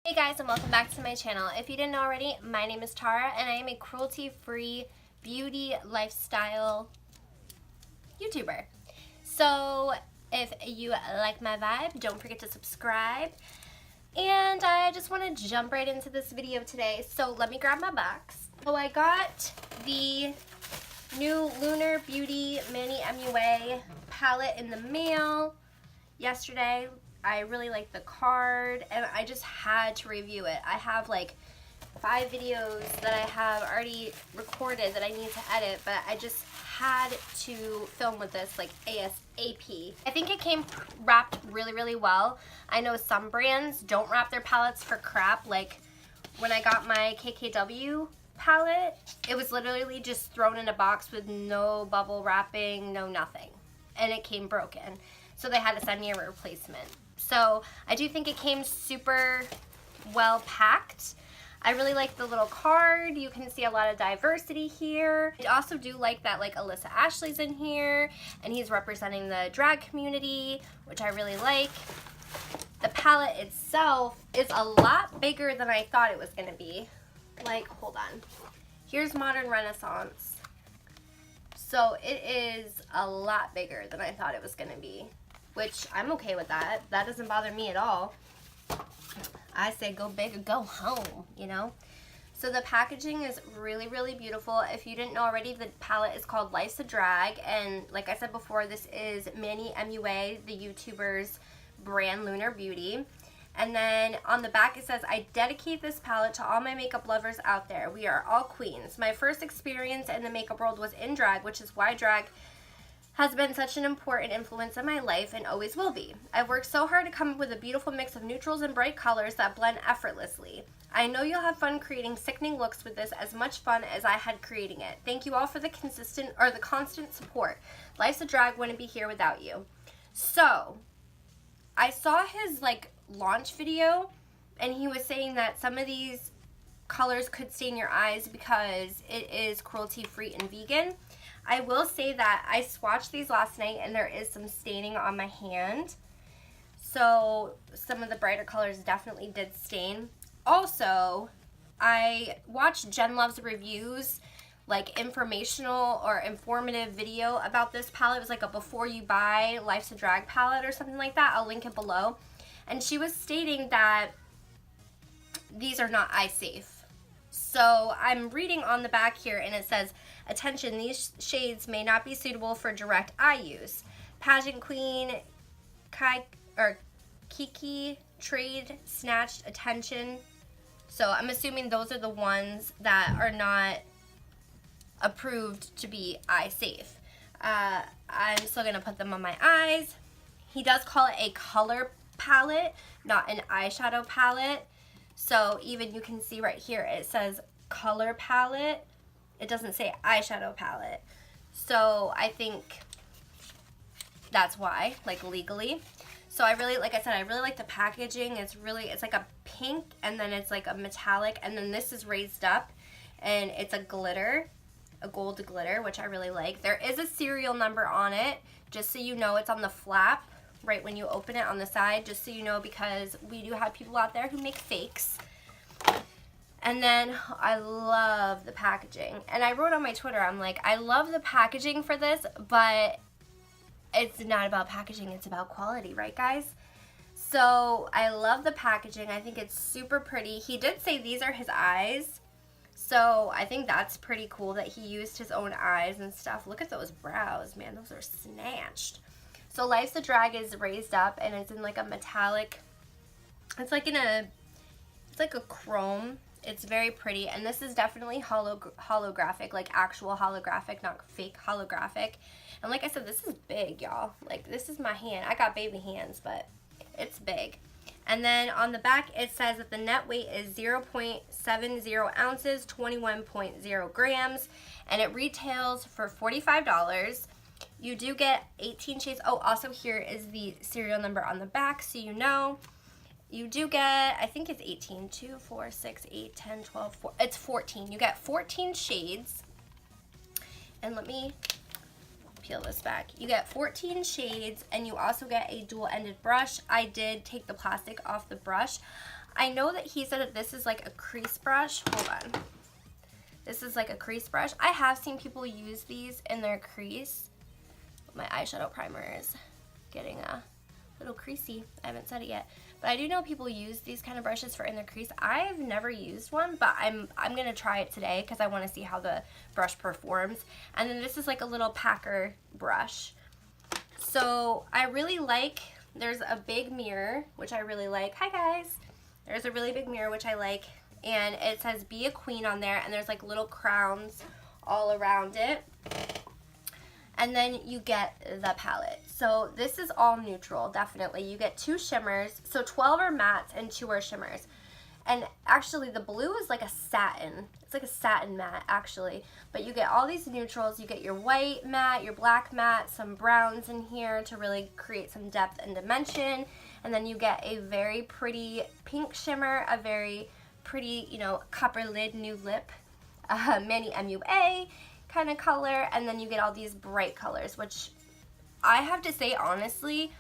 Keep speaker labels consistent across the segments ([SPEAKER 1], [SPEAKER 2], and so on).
[SPEAKER 1] Hey guys, and welcome back to my channel. If you didn't know already, my name is Tara and I am a cruelty-free beauty lifestyle YouTuber. So if you like my vibe, don't forget to subscribe. And I just want to jump right into this video today. So let me grab my box. So I got the new Lunar Beauty Mini MUA palette in the mail yesterday. I really like the card and I just had to review it. I have like 5 videos that I have already recorded that I need to edit, but I just had to film with this like ASAP. I think it came wrapped really well. I know some brands don't wrap their palettes for crap. Like when I got my KKW palette, it was literally just thrown in a box with no bubble wrapping, no nothing. And it came broken. So they had to send me a replacement. So I do think it came super well packed. I really like the little card. You can see a lot of diversity here. I also do like that like Alyssa Ashley's in here and he's representing the drag community, which I really like. The palette itself is a lot bigger than I thought it was gonna be. Like, hold on. Here's Modern Renaissance. So it is a lot bigger than I thought it was gonna be, which I'm okay with that. That doesn't bother me at all. I say go big or go home, you know? So the packaging is really beautiful. If you didn't know already, the palette is called Life's a Drag, and like I said before, this is Manny MUA, the YouTuber's brand, Lunar Beauty. And then on the back it says, I dedicate this palette to all my makeup lovers out there. We are all queens. My first experience in the makeup world was in drag, which is why drag has been such an important influence in my life and always will be. I've worked so hard to come up with a beautiful mix of neutrals and bright colors that blend effortlessly. I know you'll have fun creating sickening looks with this, as much fun as I had creating it. Thank you all for the constant support. Life's a Drag wouldn't be here without you. So, I saw his like launch video and he was saying that some of these colors could stain your eyes because it is cruelty free and vegan. I will say that I swatched these last night and there is some staining on my hand. So some of the brighter colors definitely did stain. Also, I watched JENLUVSREVIEWS, like informational or informative video about this palette. It was like a before you buy Life's a Drag palette or something like that. I'll link it below. And she was stating that these are not eye safe. So I'm reading on the back here and it says, attention, these shades may not be suitable for direct eye use. Pageant Queen, Kiki, Trade, Snatched, Attention. So I'm assuming those are the ones that are not approved to be eye safe. I'm still going to put them on my eyes. He does call it a color palette, not an eyeshadow palette. So even you can see right here, it says color palette. It doesn't say eyeshadow palette. So I think that's why, like legally. So I really, like I said, I really like the packaging. It's like a pink and then it's like a metallic and then this is raised up and it's a glitter, a gold glitter, which I really like. There is a serial number on it, just so you know. It's on the flap right when you open it on the side, just so you know, because we do have people out there who make fakes. And then I love the packaging. And I wrote on my Twitter, I'm like, I love the packaging for this, but it's not about packaging, it's about quality, right guys? So I love the packaging. I think it's super pretty. He did say these are his eyes. So I think that's pretty cool that he used his own eyes and stuff. Look at those brows, man, those are snatched. So Life's a Drag is raised up and it's in like a metallic, it's like a chrome. It's very pretty, and this is definitely holographic, like actual holographic, not fake holographic. And like I said, this is big, y'all. Like, this is my hand. I got baby hands, but it's big. And then on the back, it says that the net weight is 0.70 ounces, 21.0 grams, and it retails for $45. You do get 18 shades. Oh, also here is the serial number on the back, so you know. You do get, I think it's 18, 2, 4, 6, 8, 10, 12, 4, it's 14. You get 14 shades. And let me peel this back. You get 14 shades and you also get a dual-ended brush. I did take the plastic off the brush. I know that he said that this is like a crease brush. Hold on. This is like a crease brush. I have seen people use these in their crease. My eyeshadow primer is getting a little creasy. I haven't said it yet. But I do know people use these kind of brushes for in their crease. I've never used one, but I'm going to try it today because I want to see how the brush performs. And then this is like a little packer brush. So I really like, there's a big mirror, which I really like. Hi guys. There's a really big mirror, which I like. And it says be a queen on there, and there's like little crowns all around it. And then you get the palette. So this is all neutral, definitely. You get 2 shimmers. So 12 are mattes and 2 are shimmers. And actually the blue is like a satin. It's like a satin matte actually. But you get all these neutrals. You get your white matte, your black matte, some browns in here to really create some depth and dimension. And then you get a very pretty pink shimmer, a very pretty, you know, copper lid new lip, mini MUA kind of color, and then you get all these bright colors, which I have to say honestly,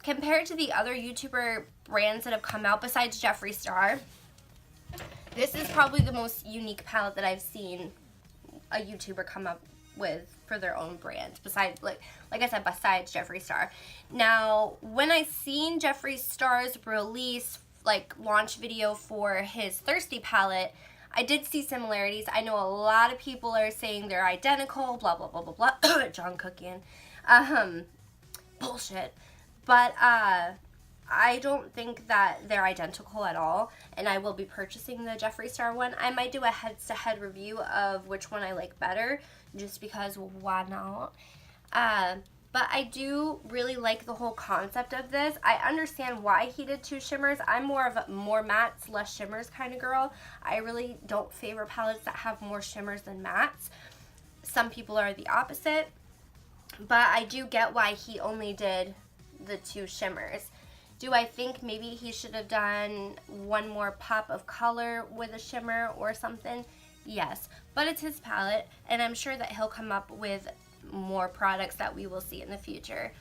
[SPEAKER 1] compared to the other YouTuber brands that have come out besides Jeffree Star, this is probably the most unique palette that I've seen a YouTuber come up with for their own brand, besides, like I said, besides Jeffree Star. Now, when I seen Jeffree Star's release, like launch video for his Thirsty palette, I did see similarities. I know a lot of people are saying they're identical, blah, blah, blah, blah, blah. John Cookian. Bullshit. But I don't think that they're identical at all, and I will be purchasing the Jeffree Star one. I might do a head-to-head review of which one I like better, just because why not? But I do really like the whole concept of this. I understand why he did 2 shimmers. I'm more of a more mattes, less shimmers kind of girl. I really don't favor palettes that have more shimmers than mattes. Some people are the opposite. But I do get why he only did the 2 shimmers. Do I think maybe he should have done one more pop of color with a shimmer or something? Yes. But it's his palette, and I'm sure that he'll come up with more products that we will see in the future.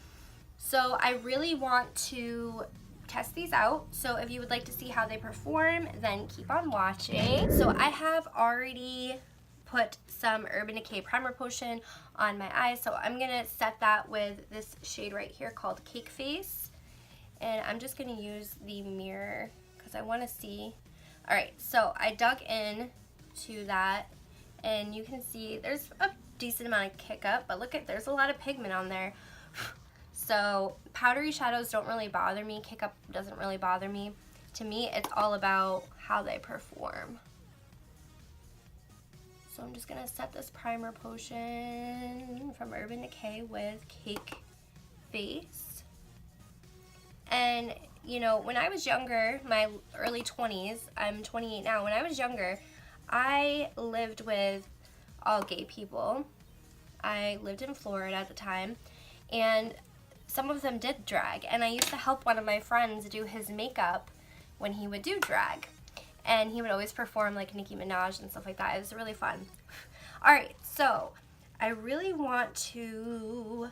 [SPEAKER 1] So I really want to test these out. So if you would like to see how they perform, then keep on watching. So I have already put some Urban Decay Primer Potion on my eyes. So I'm going to set that with this shade right here called Cake Face. And I'm just going to use the mirror because I want to see. Alright, so I dug in to that, and you can see there's a decent amount of kick up, but look at, there's a lot of pigment on there. So powdery shadows don't really bother me. Kick up doesn't really bother me. To me, it's all about how they perform. So I'm just gonna set this primer potion from Urban Decay with Cake Face. And you know, when I was younger, my early 20s, I'm 28 now, when I was younger, I lived with all gay people. I lived in Florida at the time, and some of them did drag, and I used to help one of my friends do his makeup when he would do drag, and he would always perform like Nicki Minaj and stuff like that. It was really fun. Alright, so I really want to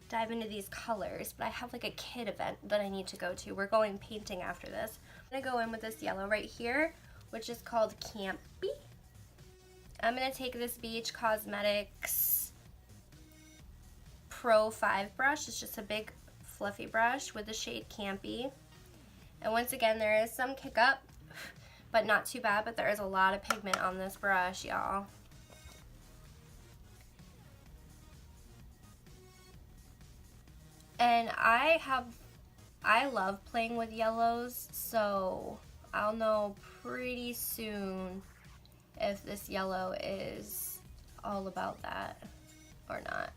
[SPEAKER 1] dive into these colors, but I have like a kid event that I need to go to. We're going painting after this. I'm gonna go in with this yellow right here, which is called Campy. I'm going to take this BH Cosmetics Pro 5 brush. It's just a big fluffy brush with the shade Campy. And once again, there is some kick up, but not too bad, but there is a lot of pigment on this brush, y'all. And I love playing with yellows, so I'll know pretty soon if this yellow is all about that or not.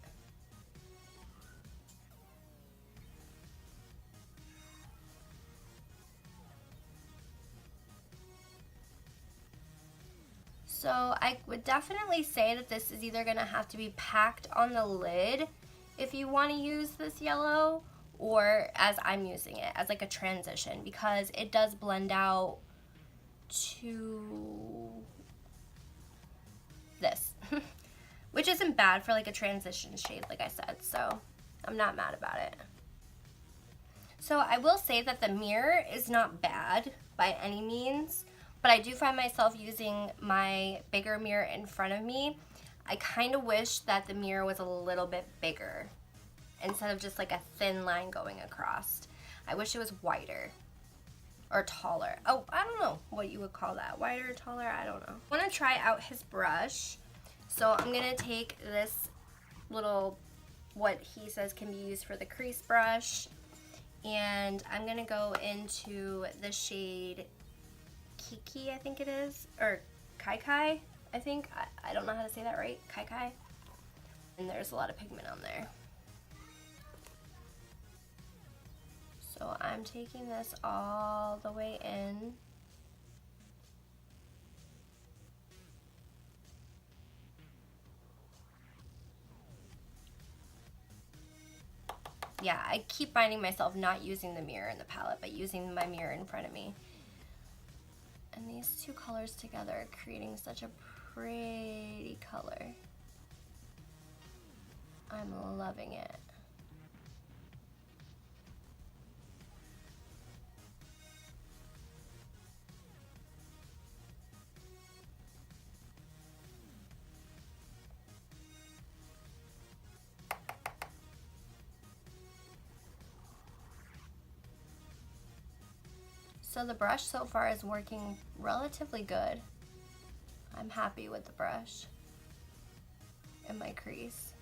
[SPEAKER 1] So I would definitely say that this is either going to have to be packed on the lid if you want to use this yellow, or as I'm using it, as like a transition, because it does blend out to this, which isn't bad for like a transition shade, like I said, so I'm not mad about it. So I will say that the mirror is not bad by any means, but I do find myself using my bigger mirror in front of me. I kind of wish that the mirror was a little bit bigger instead of just like a thin line going across. I wish it was wider or taller. Oh, I don't know what you would call that. Wider, taller, I don't know. I want to try out his brush. So I'm going to take this little, what he says can be used for the crease brush, and I'm going to go into the shade Kiki, I think it is, or Kai Kai, I think. I don't know how to say that right. Kai Kai. And there's a lot of pigment on there. So I'm taking this all the way in. Yeah, I keep finding myself not using the mirror in the palette, but using my mirror in front of me. And these two colors together are creating such a pretty color. I'm loving it. So the brush so far is working relatively good. I'm happy with the brush in my crease.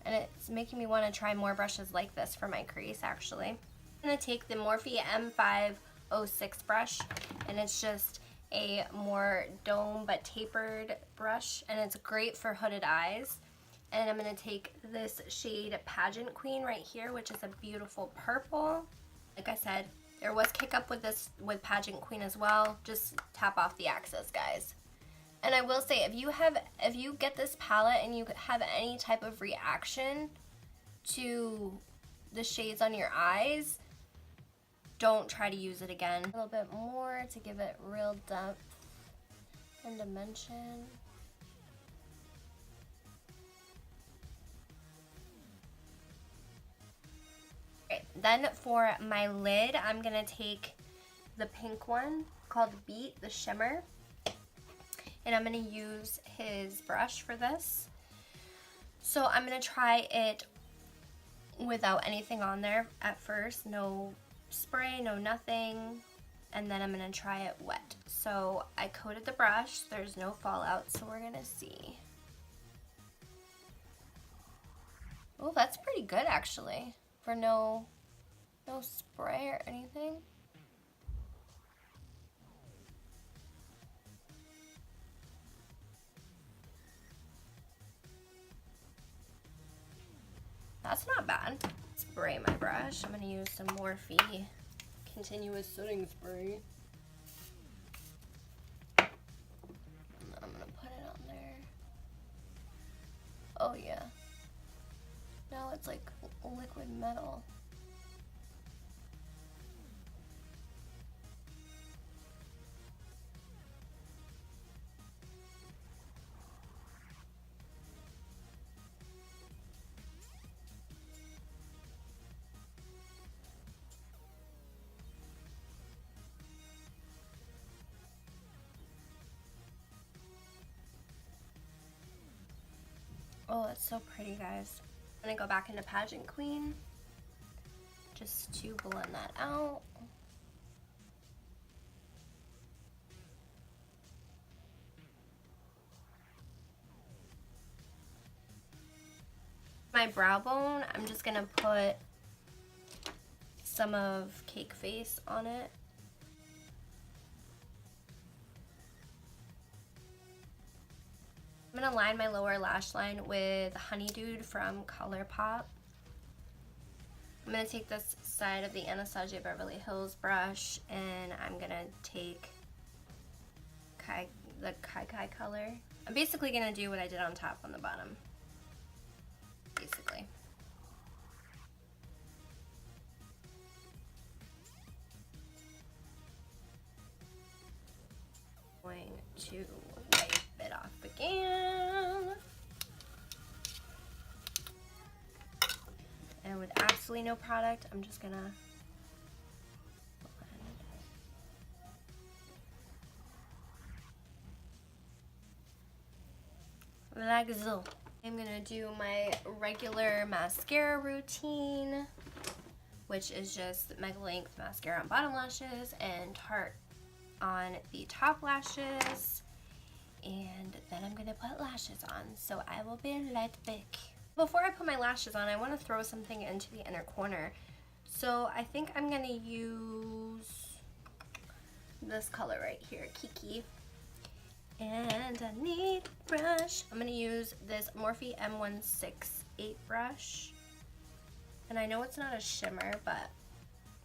[SPEAKER 1] And it's making me want to try more brushes like this for my crease, actually. I'm going to take the Morphe M506 brush, and it's just a more dome but tapered brush, and it's great for hooded eyes. And I'm going to take this shade Pageant Queen right here, which is a beautiful purple. Like I said, there was kick up with this with Pageant Queen as well. Just tap off the axis, guys. And I will say, if you get this palette and you have any type of reaction to the shades on your eyes, don't try to use it again. A little bit more to give it real depth and dimension. Okay, then for my lid, I'm gonna take the pink one called Beat, the shimmer. And I'm going to use his brush for this. So I'm going to try it without anything on there at first. No spray, no nothing. And then I'm going to try it wet. So I coated the brush. There's no fallout, so we're going to see. Oh, that's pretty good actually. For no spray or anything. That's not bad. Spray my brush. I'm going to use some Morphe Continuous Setting Spray. And then I'm going to put it on there. Oh yeah. Now it's like liquid metal. Oh, it's so pretty, guys. I'm gonna go back into Pageant Queen just to blend that out. My brow bone, I'm just gonna put some of Cake Face on it. I'm going to line my lower lash line with Honey Dude from ColourPop. I'm going to take this side of the Anastasia Beverly Hills brush, and I'm going to take the Kai Kai color. I'm basically going to do what I did on top on the bottom. Basically. Going to wipe it off again. And with absolutely no product, I'm just gonna blend. bags. I'm gonna do my regular mascara routine, which is just Mega Length mascara on bottom lashes and Tarte on the top lashes. And then I'm gonna put lashes on, so I will be right back. Before I put my lashes on, I want to throw something into the inner corner. So I think I'm gonna use this color right here, Kiki. And I need a brush. I'm gonna use this Morphe M168 brush. And I know it's not a shimmer, but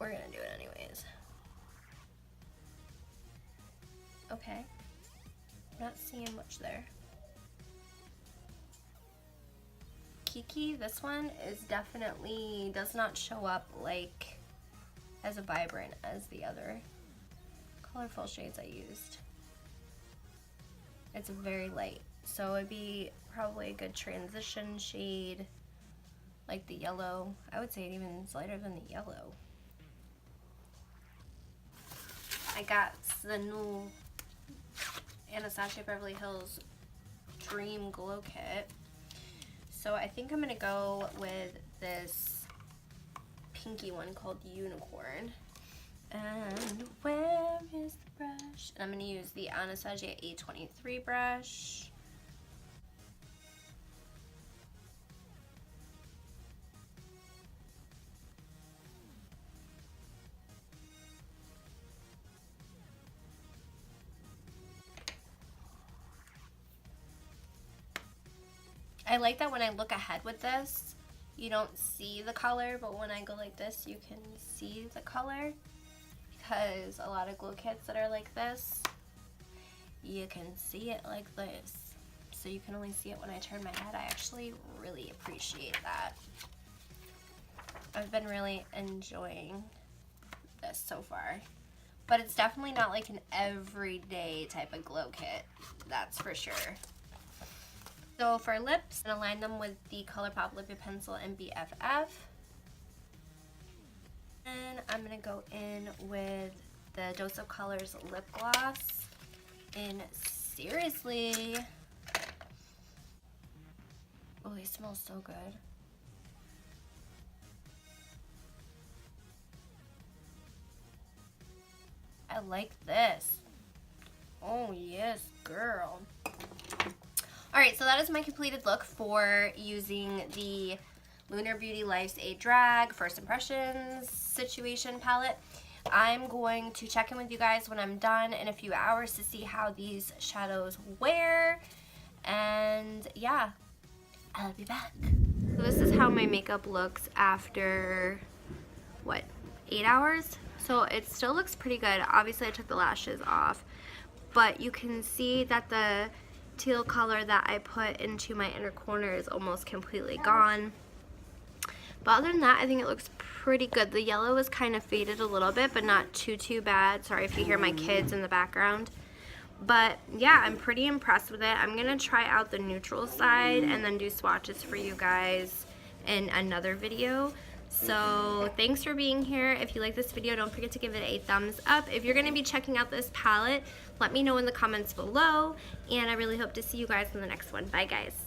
[SPEAKER 1] we're gonna do it anyways. Okay. Not seeing much there. Kiki, this one is definitely, does not show up like as vibrant as the other colorful shades I used. It's very light, so it'd be probably a good transition shade, like the yellow. I would say it even is lighter than the yellow. I got the new Anastasia Beverly Hills Dream Glow Kit. So I think I'm gonna go with this pinky one called Unicorn. And where is the brush? And I'm gonna use the Anastasia A23 brush. I like that when I look ahead with this, you don't see the color, but when I go like this, you can see the color. Because a lot of glow kits that are like this, you can see it like this. So you can only see it when I turn my head. I actually really appreciate that. I've been really enjoying this so far. But it's definitely not like an everyday type of glow kit, that's for sure. So for lips, I'm going to line them with the ColourPop Lippy Pencil in BFF. And I'm going to go in with the Dose of Colors lip gloss in Seriously. Oh, they smell so good. I like this. Oh yes, girl. Alright, so that is my completed look for using the Lunar Beauty Life's A Drag First Impressions Situation palette. I'm going to check in with you guys when I'm done in a few hours to see how these shadows wear. And yeah, I'll be back. So this is how my makeup looks after, what, 8 hours? So it still looks pretty good. Obviously I took the lashes off, but you can see that the teal color that I put into my inner corner is almost completely gone. But other than that, I think it looks pretty good. The yellow is kind of faded a little bit, but not too bad. Sorry if you hear my kids in the background. But yeah, I'm pretty impressed with it. I'm going to try out the neutral side and then do swatches for you guys in another video. So thanks for being here. If you like this video, don't forget to give it a thumbs up. If you're going to be checking out this palette, let me know in the comments below. And I really hope to see you guys in the next one. Bye guys.